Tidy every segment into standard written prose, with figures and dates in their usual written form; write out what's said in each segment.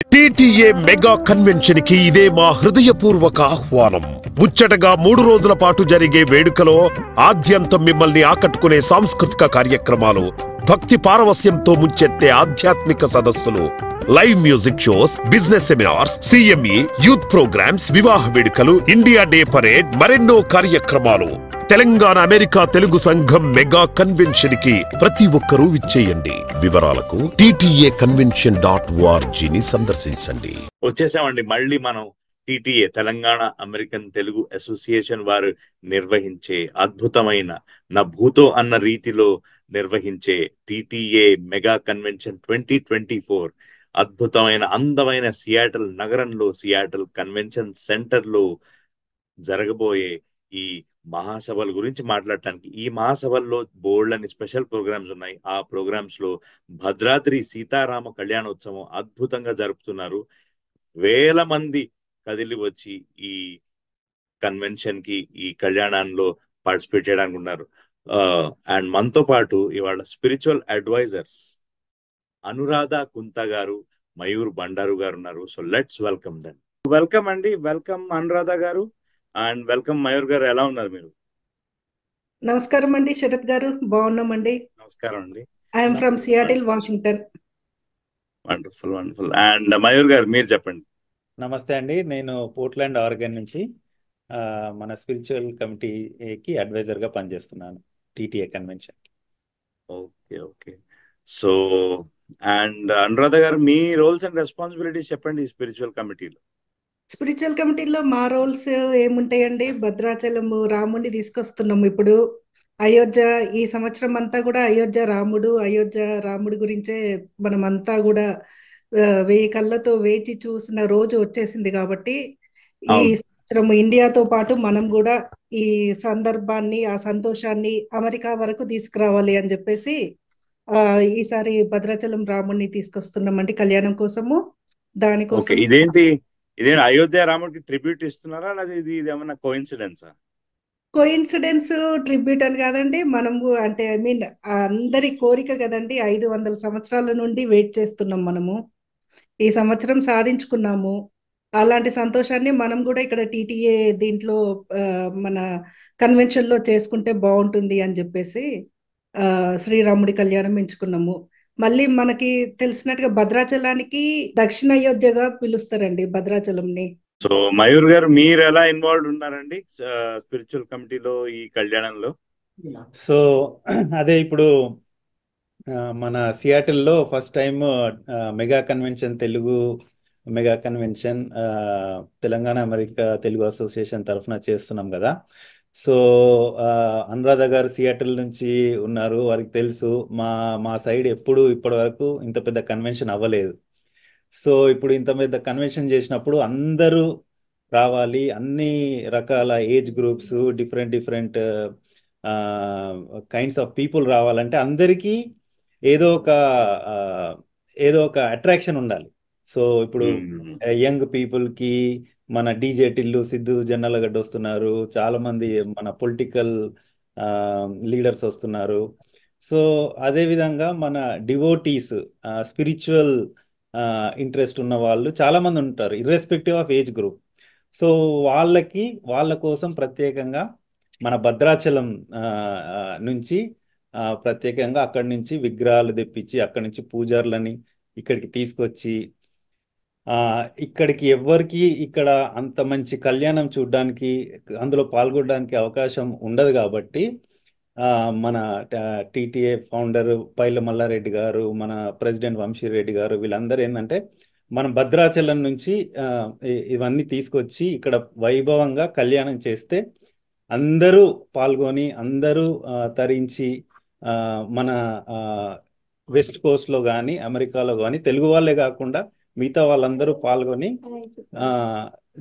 TTA mega convention కి ఇదే మా హృదయపూర్వక ఆహ్వానం. ముచ్చటగా 3 రోజుల పాటు జరిగే వేడుకలో ఆద్యంతం మిమ్మల్ని ఆకట్టుకునే సాంస్కృతిక కార్యక్రమాలు, భక్తి పారవస్యంతో ముంచెత్తే ఆధ్యాత్మిక సదస్సులు, live music shows, business seminars, CME, youth programmes, వివాహ వేడుకలు, ఇండియా డే పరేడ్, మరెన్నో కార్యక్రమాలు. తెలంగాణ అమెరికా తెలుగు సంఘం మెగా కన్వెన్షన్ కి ప్రతి ఒక్కరూ విచ్చేయండి. వివరాలకు ttacconvention.org ని సందర్శించండి. వచ్చేసామండి మళ్ళీ మనం TTA Telangana American Telugu association వారు నిర్వహించే అద్భుతమైన నా భూతో అన్న రీతిలో నిర్వహించే టీటీఏ మెగా కన్వెన్షన్ 2024 అద్భుతమైన అందమైన సియాటల్ నగరంలో సియాటల్ కన్వెన్షన్ సెంటర్లో జరగబోయే ఈ మహాసభల గురించి మాట్లాడటానికి, ఈ మహాసభల్లో బోల్డ్ స్పెషల్ ప్రోగ్రామ్స్ ఉన్నాయి. ఆ ప్రోగ్రామ్స్ లో భద్రాద్రి సీతారామ కళ్యాణోత్సవం అద్భుతంగా జరుపుతున్నారు. వేల మంది కదిలి వచ్చి ఈ కన్వెన్షన్ కి, ఈ కళ్యాణంలో పార్టిసిపేట్ చేయడానికి ఉన్నారు. అండ్ మనతో పాటు ఇవాళ స్పిరిచువల్ అడ్వైజర్స్ అనురాధ కుంత గారు, మయూర్ బండారు గారు ఉన్నారు. So let's welcome them. Welcome అండి, వెల్కమ్ అనురాధ గారు అండ్ వెల్కమ్ మయూర్ గారు. ఎలా ఉన్నారు మీరు? నమస్కారం అండి శరత్ గారు, బాగున్నామండి. నమస్కారం అండి. I'm from Seattle, Washington. Wonderful wonderful. And Mayur గారు మీరు చెప్పండి. నమస్తే అండి, నేను పోర్ట్లాండ్ ఆరెగన్ నుంచి మన స్పిరిచువల్ కమిటీకి అడ్వైజర్గా పనిచేస్తున్నాను TTA convention. Okay okay. So and Anuradha గారు మీ రోల్స్ అండ్ రెస్పాన్సిబిలిటీస్ చెప్పండి ఈ స్పిరిచువల్ కమిటీలో. స్పిరిచువల్ కమిటీలో మా రోల్స్ ఏముంటాయండి? భద్రాచలము రాముడిని తీసుకొస్తున్నాము ఇప్పుడు. అయోధ్య ఈ సంవత్సరం అంతా కూడా అయోధ్య రాముడి గురించే మనమంతా కూడా 1000 కళ్ళతో వేచి చూసిన రోజు వచ్చేసింది. కాబట్టి ఈ సంవత్సరం ఇండియాతో పాటు మనం కూడా ఈ సందర్భాన్ని, ఆ సంతోషాన్ని అమెరికా వరకు తీసుకురావాలి అని చెప్పేసి ఈసారి భద్రాచలం రాముడిని తీసుకొస్తున్నామండి కళ్యాణం కోసము. దానికోసం ఇదేంటి అయోధ్య రాముడికి ట్రిబ్యూట్ ఇస్తున్నారా, లేదా ఇది ఏమన్నా కోఇన్సిడెన్సా? కోఇన్సిడెన్స్ ట్రిబ్యూట్ అని కాదండి, మనము అంటే ఐ మీన్ అందరి కోరిక కదండి. 500 సంవత్సరాల నుండి వెయిట్ చేస్తున్నాం మనము. ఈ సంవత్సరం సాధించుకున్నాము. అలాంటి సంతోషాన్ని మనం కూడా ఇక్కడ టీటీఏ దీంట్లో మన కన్వెన్షన్ లో చేసుకుంటే బాగుంటుంది అని చెప్పేసి శ్రీరాముడి కళ్యాణం ఎంచుకున్నాము. మళ్ళీ మనకి తెలిసినట్టుగా భద్రాచలానికి దక్షిణ అయోధ్యగా పిలుస్తారండి భద్రాచలంని. సో మయూర్ గారు మీరు ఎలా ఇన్వాల్వ్ ఉన్నారండి స్పిరిచువల్ కమిటీలో ఈ కళ్యాణంలో? సో అదే ఇప్పుడు మన సియాటిల్లో first time mega convention Telangana America Telugu association తరఫున చేస్తున్నాం కదా. సో అనురాధ గారు సియాటిల్ నుంచి ఉన్నారు, వారికి తెలుసు మా సైడ్ ఇప్పటి వరకు ఇంత పెద్ద కన్వెన్షన్ అవ్వలేదు. సో ఇప్పుడు ఇంత పెద్ద కన్వెన్షన్ చేసినప్పుడు అందరూ రావాలి, అన్ని రకాల age groups, different kinds of people రావాలంటే అందరికీ ఏదో ఒక అట్రాక్షన్ ఉండాలి. సో ఇప్పుడు యంగ్ పీపుల్కి మన డీజే టిల్లు, సిద్ధు జొన్నలగడ్డ వస్తున్నారు, చాలా మంది మన పొలిటికల్ లీడర్స్ వస్తున్నారు. సో అదేవిధంగా మన డివోటీస్, స్పిరిచువల్ ఇంట్రెస్ట్ ఉన్న వాళ్ళు చాలా మంది ఉంటారు, irrespective of age group. So వాళ్ళ కోసం ప్రత్యేకంగా మన భద్రాచలం నుంచి ప్రత్యేకంగా అక్కడి నుంచి విగ్రహాలు తెప్పించి అక్కడి నుంచి పూజారులని ఇక్కడికి తీసుకొచ్చి ఇక్కడికి ఎవరికి ఇక్కడ అంత మంచి కళ్యాణం చూడడానికి, అందులో పాల్గొనడానికి అవకాశం ఉండదు. కాబట్టి మన టీటీఏ ఫౌండర్ పైల మల్లారెడ్డి గారు, మన ప్రెసిడెంట్ వంశీరెడ్డి గారు, వీళ్ళందరూ ఏంటంటే మనం భద్రాచలం నుంచి ఇవన్నీ తీసుకొచ్చి ఇక్కడ వైభవంగా కళ్యాణం చేస్తే అందరూ పాల్గొని, అందరూ తరించి మన వెస్ట్ కోస్ట్లో కానీ అమెరికాలో కానీ తెలుగు వాళ్ళే కాకుండా మిగతా వాళ్ళందరూ పాల్గొని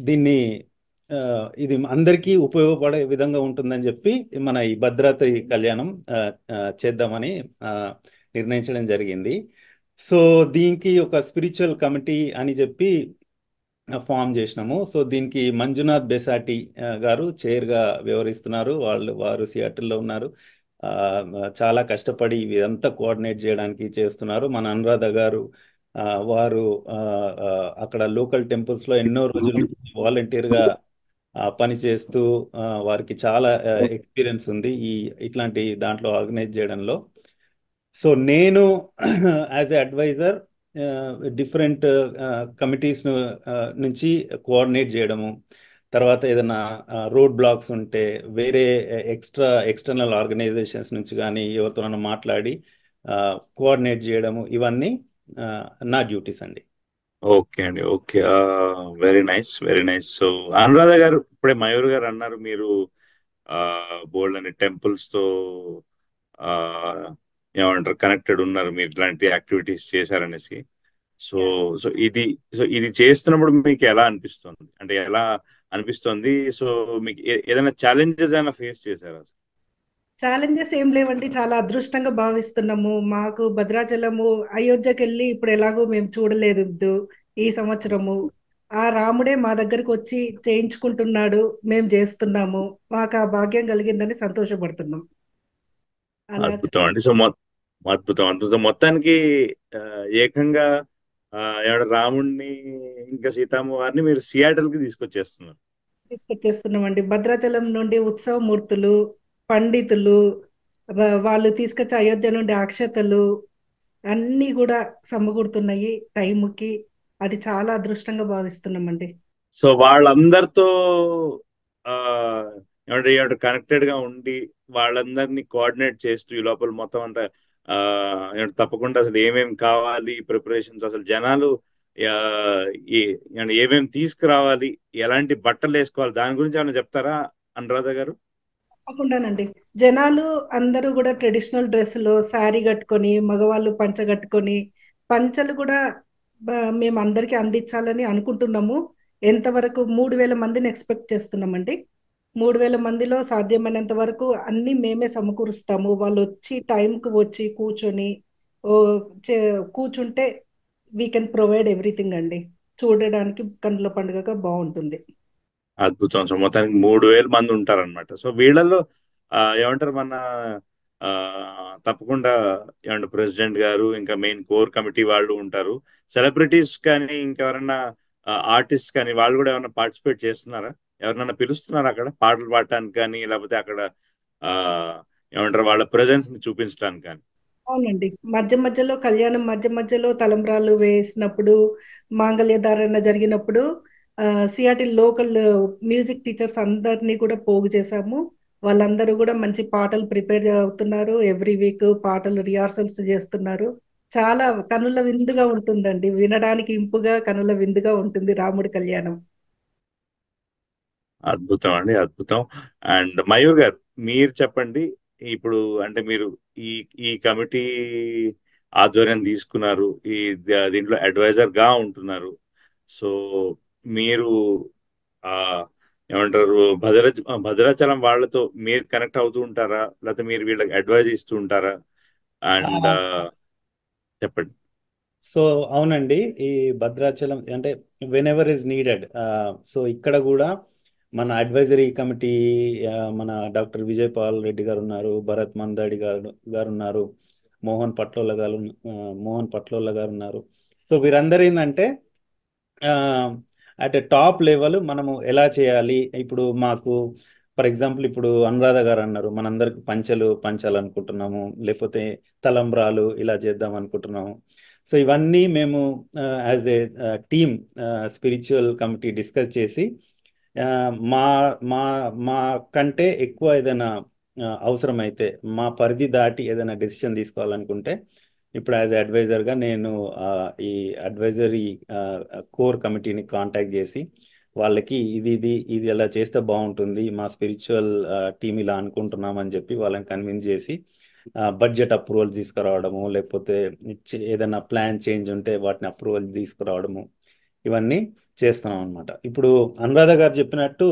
దీన్ని ఇది అందరికీ ఉపయోగపడే విధంగా ఉంటుందని చెప్పి మన ఈ భద్రాద్రి కళ్యాణం చేద్దామని నిర్ణయించడం జరిగింది. సో దీనికి ఒక స్పిరిచువల్ కమిటీ అని చెప్పి ఫామ్ చేసినాము. సో దీనికి మంజునాథ్ బెసాటి గారు చైర్గా వ్యవహరిస్తున్నారు. వారు సియాటిల్లో ఉన్నారు. చాలా కష్టపడి ఇదంతా కోఆర్డినేట్ చేయడానికి చేస్తున్నారు. మన అనురాధ గారు వారు ఆ, ఆ, అక్కడ లోకల్ టెంపుల్స్లో ఎన్నో రోజులు వాలంటీర్గా పనిచేస్తూ వారికి చాలా ఎక్స్పీరియన్స్ ఉంది ఇట్లాంటి దాంట్లో ఆర్గనైజ్ చేయడంలో. సో నేను as a advisor different committees నుంచి కోఆర్డినేట్ చేయడము, తర్వాత ఏదైనా రోడ్ బ్లాక్స్ ఉంటే వేరే ఎక్స్టర్నల్ ఆర్గనైజేషన్స్ నుంచి కానీ ఎవరితోనైనా మాట్లాడి కోఆర్డినేట్ చేయడము, ఇవన్నీ ఆ, నా డ్యూటీస్ అండి. ఓకే అండి. Okay. Very nice, very nice. So Anuradha గారు, ఇప్పుడే మయూర్ గారు అన్నారు మీరు బోల్డ్ అని టెంపుల్స్ తో ఆ, ఏమంటారు కనెక్టెడ్ ఉన్నారు, మీరు ఇట్లాంటి యాక్టివిటీస్ చేశారనేసి. సో సో ఇది చేస్తున్నప్పుడు మీకు ఎలా అనిపిస్తుంది, అంటే ఎలా అనిపిస్తుంది? సో మీకు ఏదైనా ఛాలెంజెస్ అయినా ఫేస్ చేశారా అసలు? ఛాలెంజెస్ ఏం లేవండి, చాలా అదృష్టంగా భావిస్తున్నాము. మాకు భద్రాచలము అయోధ్యకి వెళ్ళి ఇప్పుడు ఎలాగో మేము చూడలేదు ఈ సంవత్సరము. ఆ రాముడే మా దగ్గరకు వచ్చి చేయించుకుంటున్నాడు, మేము చేస్తున్నాము. మాకు ఆ భాగ్యం కలిగిందని సంతోషపడుతున్నాం. అలా అద్భుతం అండి. సో అద్భుతం, అద్భుతం. మొత్తానికి ఆ, ఏకంగా ఏమంటారు రాముణ్ణి ఇంకా సీతమ్మ వారిని మీరు సియాటల్ కి తీసుకొచ్చేస్తున్నారు. తీసుకొచ్చేస్తున్నామండి. భద్రాచలం నుండి ఉత్సవమూర్తులు, పండితులు, వాళ్ళు తీసుకొచ్చే అయోధ్య నుండి అక్షతలు అన్నీ కూడా సమకూడుతున్నాయి టైంకి. అది చాలా అదృష్టంగా భావిస్తున్నామండి. సో వాళ్ళందరితో ఆ ఏమంటారు కనెక్టెడ్ గా ఉండి వాళ్ళందరినీ కోఆర్డినేట్ చేస్తూ ఈ లోపల మొత్తం అంతా తప్పకుండా అసలు ఏమేమి కావాలి ప్రిపరేషన్స్, అసలు జనాలు ఆ, ఏమేమి తీసుకురావాలి, ఎలాంటి బట్టలు వేసుకోవాలి, దాని గురించి ఏమైనా చెప్తారా అనురాధ గారు? తప్పకుండానండి. జనాలు అందరూ కూడా ట్రెడిషనల్ డ్రెస్సులో శారీ కట్టుకొని, మగవాళ్ళు పంచ కట్టుకొని, పంచలు కూడా మేము అందరికీ అందించాలని అనుకుంటున్నాము. ఎంతవరకు 3,000 మందిని ఎక్స్పెక్ట్ చేస్తున్నామండి. 3,000 మందిలో సాధ్యమైనంత వరకు అన్ని మేమే సమకూరుస్తాము. వాళ్ళు వచ్చి టైంకి వచ్చి కూర్చొని ఓ కూర్చుంటే వీ కెన్ ప్రొవైడ్ ఎవ్రీథింగ్ అండి. చూడడానికి కన్నుల పండుగగా బాగుంటుంది. అద్భుతం. సో మొత్తానికి 3,000 మంది ఉంటారన్నమాట. సో వీళ్ళలో ఏమంటారు మన ఆ, తప్పకుండా ఏమంటారు ప్రెసిడెంట్ గారు, ఇంకా మెయిన్ కోర్ కమిటీ వాళ్ళు ఉంటారు. సెలబ్రిటీస్ కానీ ఇంకెవరన్నా ఆర్టిస్ట్ కానీ వాళ్ళు కూడా ఏమన్నా పార్టిసిపేట్ చేస్తున్నారా? ఎవరినన్నా పిలుస్తున్నారా అక్కడ పాటలు పాడటానికి కానీ, లేకపోతే అక్కడ ఆ, ఏమంటారు వాళ్ళ ప్రెజెన్స్ ని చూపించడానికి కానీ? అవునండి. మధ్య మధ్యలో కళ్యాణం మధ్య మధ్యలో తలంబ్రాలు వేసినప్పుడు, మాంగళ్య ధారణ జరిగినప్పుడు సియాటిల్ లోకల్ మ్యూజిక్ టీచర్స్ అందరినీ కూడా పోగు చేశాము. వాళ్ళందరూ కూడా మంచి పాటలు ప్రిపేర్ అవుతున్నారు. ఎవ్రీ వీక్ పాటలు రిహార్సల్స్ చేస్తున్నారు. చాలా కనుల విందుగా ఉంటుందండి. వినడానికి ఇంపుగా కనుల విందుగా ఉంటుంది రాముడి కళ్యాణం. అద్భుతం అండి, అద్భుతం. అండ్ మయూర్ గారు, మీరు చెప్పండి. ఇప్పుడు అంటే మీరు ఈ ఈ కమిటీ ఆధ్వర్యం తీసుకున్నారు, దీంట్లో అడ్వైజర్ గా ఉంటున్నారు. సో మీరు ఆ ఏమంటారు భద్రాచలం వాళ్ళతో మీరు కనెక్ట్ అవుతూ ఉంటారా, లేకపోతే మీరు వీళ్ళకి అడ్వైజ్ ఇస్తూ ఉంటారా? అండ్ చెప్పండి. సో అవునండి, ఈ భద్రాచలం అంటే when ever is needed. So ఇక్కడ కూడా మన అడ్వైజరీ కమిటీ మన డాక్టర్ విజయ్ పాల్ రెడ్డి గారు ఉన్నారు, భరత్ మందాడి గారు ఉన్నారు, మోహన్ పట్లోల గారు మోహన్ పట్లోల గారు ఉన్నారు. సో వీరందరూ ఏంటంటే అట్ ఎ టాప్ లెవెల్ మనము ఎలా చేయాలి. ఇప్పుడు మాకు ఫర్ ఎగ్జాంపుల్ ఇప్పుడు అనురాధ గారు అన్నారు మనందరికి పంచాలనుకుంటున్నాము, లేకపోతే తలంబ్రాలు ఇలా చేద్దాం అనుకుంటున్నాము. సో ఇవన్నీ మేము as a team spiritual committee discuss చేసి ఆ, మా మా మా కంటే ఎక్కువ ఏదైనా అవసరమైతే మా పరిధి దాటి ఏదైనా డెసిషన్ తీసుకోవాలనుకుంటే ఇప్పుడు యాజ్ అడ్వైజర్గా నేను ఈ అడ్వైజరీ కోర్ కమిటీని కాంటాక్ట్ చేసి వాళ్ళకి ఇది ఎలా చేస్తే బాగుంటుంది, మా స్పిరిచువల్ టీం ఇలా అనుకుంటున్నాం అని చెప్పి వాళ్ళని కన్విన్స్ చేసి బడ్జెట్ అప్రూవల్ తీసుకురావడము, లేకపోతే ఏదైనా ప్లాన్ చేంజ్ ఉంటే వాటిని అప్రూవల్ తీసుకురావడము, ఇవన్నీ చేస్తున్నాం అనమాట. ఇప్పుడు అనురాధ గారు చెప్పినట్టు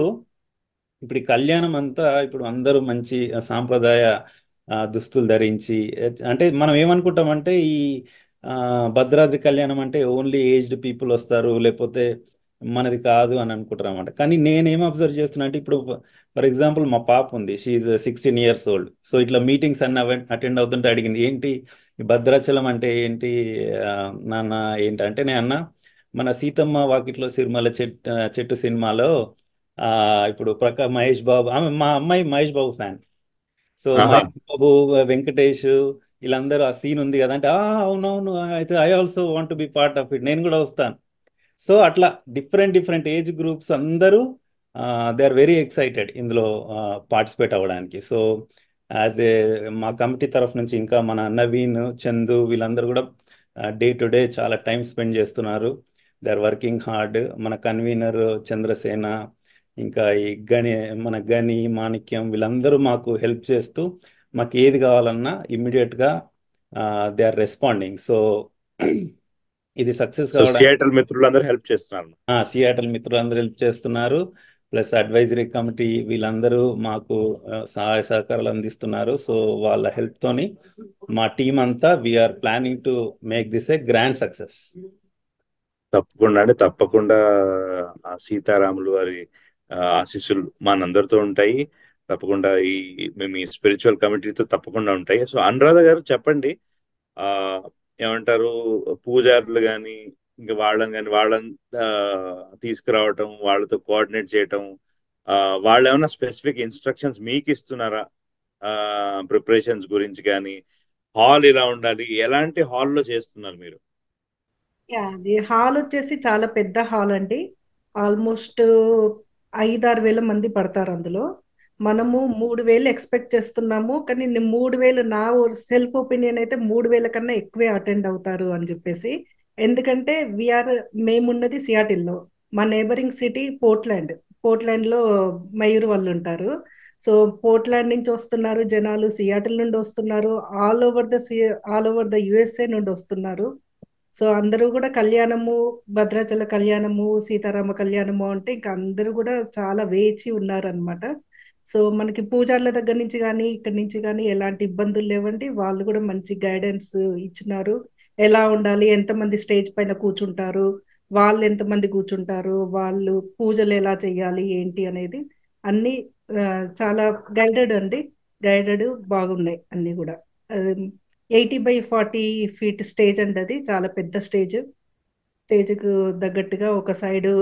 ఇప్పుడు ఈ కళ్యాణం అంతా ఇప్పుడు అందరూ మంచి సాంప్రదాయ దుస్తులు ధరించి, అంటే మనం ఏమనుకుంటామంటే ఈ భద్రాద్రి కళ్యాణం అంటే ఓన్లీ ఏజ్డ్ పీపుల్ వస్తారు, లేకపోతే మనది కాదు అని అనుకుంటారు అనమాట. కానీ నేనేం అబ్జర్వ్ చేస్తున్నా అంటే ఇప్పుడు ఫర్ ఎగ్జాంపుల్ మా పాప ఉంది, షీఈ్ 16 years old. సో ఇట్లా మీటింగ్స్ అన్ని అటెండ్ అవుతుంటే అడిగింది, ఏంటి ఈ భద్రాచలం అంటే ఏంటి ఆ, నాన్న ఏంటంటే నేను అన్నా, మన సీతమ్మ వాకిట్లో సిరిమల్ల చెట్టు సినిమాలో ఆ ఇప్పుడు మహేష్ బాబు, ఆమె మా అమ్మాయి మహేష్ బాబు ఫ్యాన్. సో ఆహా. మహేష్ బాబు, వెంకటేష్, వీళ్ళందరూ ఆ సీన్ ఉంది కదా అంటే అవునవును, అయితే I also want to be part of it, నేను కూడా వస్తాను. సో అట్లా డిఫరెంట్ డిఫరెంట్ ఏజ్ గ్రూప్స్ అందరూ దే ఆర్ వెరీ ఎక్సైటెడ్ ఇందులో పార్టిసిపేట్ అవ్వడానికి. సో యాజ్ ఏ మా కమిటీ తరఫు నుంచి ఇంకా మన నవీన్, చందు వీళ్ళందరూ కూడా డే టు డే చాలా టైం స్పెండ్ చేస్తున్నారు. They are working hard. మన కన్వీనర్ చంద్రసేన, ఇంకా ఈ మన గని, మాణిక్యం వీళ్ళందరూ మాకు హెల్ప్ చేస్తూ మాకు ఏది కావాలన్నా ఇమ్మీడియట్గా దే ఆర్ రెస్పాండింగ్. సో ఇది సక్సెస్ సో కావడానికి సియాటల్ మిత్రులందరూ హెల్ప్ చేస్తున్నారు. సియాటల్ మిత్రులందరూ హెల్ప్ చేస్తున్నారు. ప్లస్ అడ్వైజరీ కమిటీ వీళ్ళందరూ మాకు సహాయ సహకారాలు అందిస్తున్నారు. సో వాళ్ళ హెల్ప్ తోని మా టీం అంతా we're planning to make this a grand success. తప్పకుండా అండి, తప్పకుండా ఆ సీతారాములు వారి ఆశీస్సులు మనందరితో ఉంటాయి. తప్పకుండా మేము ఈ స్పిరిచువల్ కమిటీతో తప్పకుండా ఉంటాయి. సో అనురాధ గారు చెప్పండి, ఆ ఏమంటారు, పూజారులు కానీ ఇంకా వాళ్ళని తీసుకురావటం, వాళ్ళతో కోఆర్డినేట్ చేయటం, వాళ్ళు ఏమైనా స్పెసిఫిక్ ఇన్స్ట్రక్షన్స్ మీకు ఇస్తున్నారా ప్రిపరేషన్స్ గురించి కానీ, హాల్ ఇలా ఉండాలి, ఎలాంటి హాల్లో చేస్తున్నారు మీరు? అది హాల్ వచ్చేసి చాలా పెద్ద హాల్ అండి. ఆల్మోస్ట్ 5-6 వేల మంది పడతారు అందులో. మనము 3,000 ఎక్స్పెక్ట్ చేస్తున్నాము, కానీ 3,000 నా సెల్ఫ్ ఒపీనియన్ అయితే 3,000 కన్నా ఎక్కువే అటెండ్ అవుతారు అని చెప్పేసి. ఎందుకంటే మేమున్నది సియాటిల్లో, మా నేబరింగ్ సిటీ పోర్ట్లాండ్లో మయూర్ వాళ్ళు ఉంటారు. సో పోర్ట్లాండ్ నుంచి వస్తున్నారు జనాలు, సియాటిల్ నుండి వస్తున్నారు, ఆల్ ఓవర్ ద యుఎస్ఏ నుండి వస్తున్నారు. సో అందరూ కూడా కళ్యాణము, భద్రాచల కళ్యాణము, సీతారామ కళ్యాణము అంటే ఇంకా అందరూ కూడా చాలా వేచి ఉన్నారనమాట. సో మనకి పూజార్ల దగ్గర నుంచి కానీ ఇక్కడి నుంచి కానీ ఎలాంటి ఇబ్బందులు లేవండి. వాళ్ళు కూడా మంచి గైడెన్స్ ఇచ్చినారు. ఎలా ఉండాలి, ఎంతమంది స్టేజ్ పైన కూర్చుంటారు, వాళ్ళు ఎంతమంది కూర్చుంటారు, వాళ్ళు పూజలు ఎలా చేయాలి ఏంటి అనేది అన్ని ఆ, చాలా గైడెడ్ అండి. గైడెడ్ బాగున్నాయి అన్ని కూడా. 80x40 feet స్టేజ్ అండి, అది చాలా పెద్ద స్టేజ్. స్టేజ్కు తగ్గట్టుగా ఒక సైడ్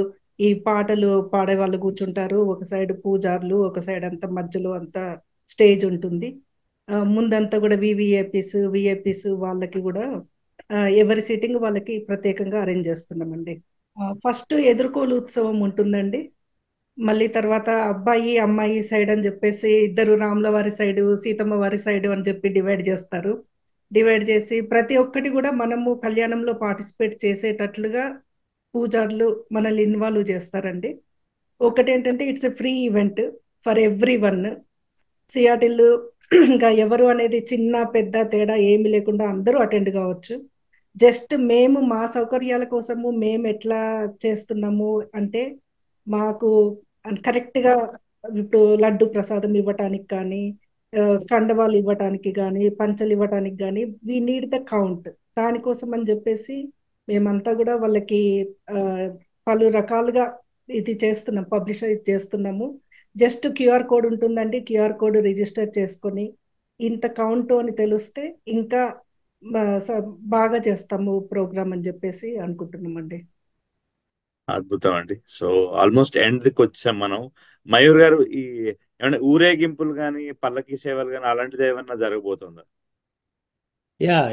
ఈ పాటలు పాడే వాళ్ళు కూర్చుంటారు, ఒక సైడ్ పూజార్లు, ఒక సైడ్ అంతా మధ్యలో అంతా స్టేజ్ ఉంటుంది. ముందంతా కూడా విఐపీస్ వాళ్ళకి కూడా ఎవరి సీటింగ్ వాళ్ళకి ప్రత్యేకంగా అరేంజ్ చేస్తున్నామండి. ఫస్ట్ ఎదుర్కోలు ఉత్సవం ఉంటుందండి. మళ్ళీ తర్వాత అబ్బాయి అమ్మాయి సైడ్ అని చెప్పేసి ఇద్దరు, రాముల వారి సైడు సీతమ్మ వారి సైడు అని చెప్పి డివైడ్ చేస్తారు. డివైడ్ చేసి ప్రతి ఒక్కటి కూడా మనము కళ్యాణంలో పార్టిసిపేట్ చేసేటట్లుగా పూజారులు మనల్ని ఇన్వాల్వ్ చేస్తారండి. ఒకటి ఏంటంటే it's a free event for every one. Seattle ఇంకా ఎవరు అనేది చిన్న పెద్ద తేడా ఏమి లేకుండా అందరూ అటెండ్ కావచ్చు. జస్ట్ మేము మా సౌకర్యాల కోసము మేము ఎట్లా చేస్తున్నాము అంటే, మాకు కరెక్ట్గా ఇప్పుడు లడ్డు ప్రసాదం ఇవ్వటానికి కానీ, కండవాలు ఇవ్వటానికి కానీ, పంచలు ఇవ్వటానికి కానీ వీ నీడ్ ద కౌంట్. దానికోసం అని చెప్పేసి మేమంతా కూడా వాళ్ళకి ఆ, పలు రకాలుగా ఇది చేస్తున్నాం, పబ్లిషైజ్ చేస్తున్నాము. జస్ట్ క్యూఆర్ కోడ్ ఉంటుందండి, క్యూఆర్ కోడ్ రిజిస్టర్ చేసుకొని ఇంత కౌంట్ అని తెలిస్తే ఇంకా బాగా చేస్తాము ప్రోగ్రామ్ అని చెప్పేసి అనుకుంటున్నామండి. అద్భుతం అండి. సో ఆల్మోస్ట్ ఎండ్కి వచ్చాం మనం. మయూర్ గారు, ఏమన్నా ఊరేగింపులు కానీ, పల్లకి సేవలు కానీ అలాంటిది ఏమన్నా జరగబోతుందా?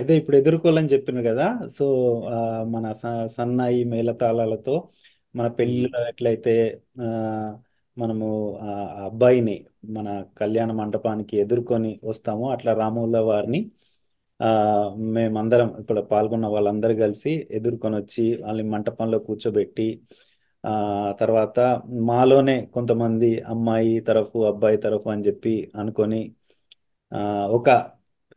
ఇదే ఇప్పుడు ఎదుర్కోవాలని చెప్పిన కదా. సో మన సన్నాయి మేళతాళాలతో మన పెళ్ళిలో ఎట్లయితే ఆ, మనము ఆ అబ్బాయిని మన కళ్యాణ మండపానికి ఎదుర్కొని వస్తామో, అట్లా రాముల వారిని ఆ, మేమందరం ఇప్పుడు పాల్గొన్న వాళ్ళందరూ కలిసి ఎదుర్కొని వచ్చి వాళ్ళని మంటపంలో కూర్చోబెట్టి ఆ తర్వాత మాలోనే కొంతమంది అమ్మాయి తరఫు అబ్బాయి తరఫు అని చెప్పి అనుకొని ఒక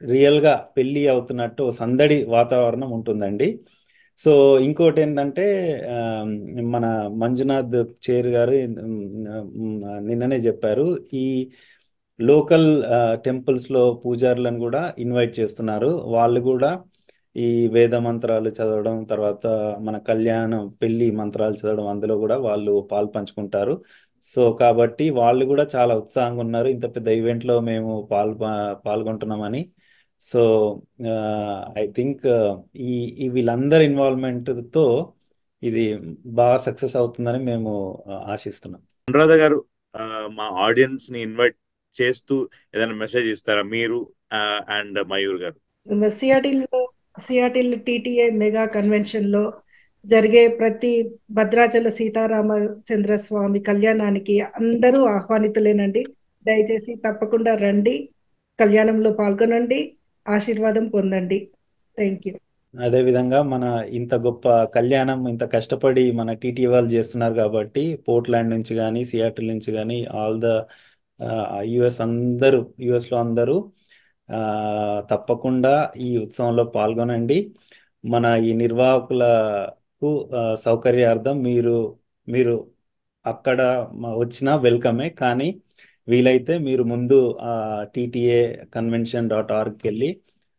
రియల్గా పెళ్ళి అవుతున్నట్టు ఓ సందడి వాతావరణం ఉంటుందండి. సో ఇంకోటి ఏంటంటే ఆ, మన మంజునాథ్ చేర్ గారు నిన్ననే చెప్పారు, ఈ లోకల్ టెంపుల్స్లో పూజారులను కూడా ఇన్వైట్ చేస్తున్నారు. వాళ్ళు కూడా ఈ వేద మంత్రాలు చదవడం, తర్వాత మన కళ్యాణం పెళ్లి మంత్రాలు చదవడం, అందులో కూడా వాళ్ళు పాలు పంచుకుంటారు. సో కాబట్టి వాళ్ళు కూడా చాలా ఉత్సాహంగా ఉన్నారు, ఇంత పెద్ద ఈవెంట్లో మేము పాల్గొంటున్నామని. సో ఐ థింక్ ఈ ఈ వీళ్ళందరి ఇన్వాల్వ్మెంట్తో ఇది బాగా సక్సెస్ అవుతుందని మేము ఆశిస్తున్నాం. అనురాధ గారు, మా ఆడియన్స్ ని ఇన్వైట్ చేస్తూ ఏదైనా మెసేజ్ ఇస్తారా మీరు అండ్ మయూర్ గారు? సియాటిల్ టీటీఏ మెగా కన్వెన్షన్ లో జరిగే ప్రతి భద్రాచల సీతారామచంద్ర స్వామి కళ్యాణానికి అందరూ ఆహ్వానితులేనండి. దయచేసి తప్పకుండా రండి, కళ్యాణంలో పాల్గొనండి, ఆశీర్వాదం పొందండి. Thank you. అదేవిధంగా మన ఇంత గొప్ప కళ్యాణం ఇంత కష్టపడి మన టీటీ వాళ్ళు చేస్తున్నారు కాబట్టి పోర్ట్లాండ్ నుంచి కానీ సియాటిల్ నుంచి కానీ ఆల్ ద యుఎస్లో అందరూ తప్పకుండా ఈ ఉత్సవంలో పాల్గొనండి. మన ఈ నిర్వాహకులకు సౌకర్యార్థం మీరు అక్కడ వచ్చినా వెల్కమే, కానీ వీలైతే మీరు ముందు TTA-convention.orgకి వెళ్ళి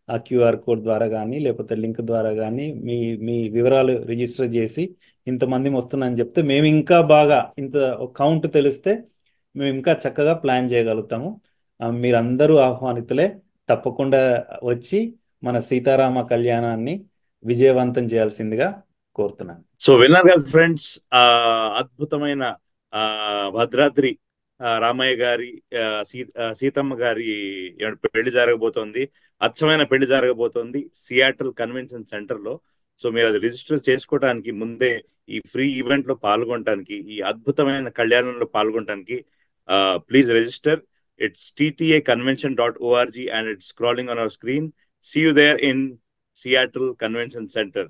ఆ QR కోడ్ ద్వారా కానీ లేకపోతే లింక్ ద్వారా కానీ మీ వివరాలు రిజిస్టర్ చేసి ఇంతమంది వస్తున్నారని చెప్తే మేము ఇంకా బాగా ఇంత కౌంట్ తెలిస్తే మేము ఇంకా చక్కగా ప్లాన్ చేయగలుగుతాము. మీరందరూ ఆహ్వానితులే, తప్పకుండా వచ్చి మన సీతారామ కళ్యాణాన్ని విజయవంతం చేయాల్సిందిగా కోరుతున్నాను. సో విన్నారు కదా ఫ్రెండ్స్, అద్భుతమైన భద్రాద్రి రామయ్య గారి సీతమ్మ గారి పెళ్లి జరగబోతోంది, అచ్చమైన పెళ్లి జరగబోతోంది సియాటిల్ కన్వెన్షన్ సెంటర్ లో. సో మీరు అది రిజిస్టర్ చేసుకోవడానికి ముందే ఈ ఫ్రీ ఈవెంట్ లో పాల్గొనడానికి, ఈ అద్భుతమైన కళ్యాణంలో పాల్గొనడానికి please register. It's TTAconvention.org and it's scrolling on our screen. See you there in Seattle Convention Center.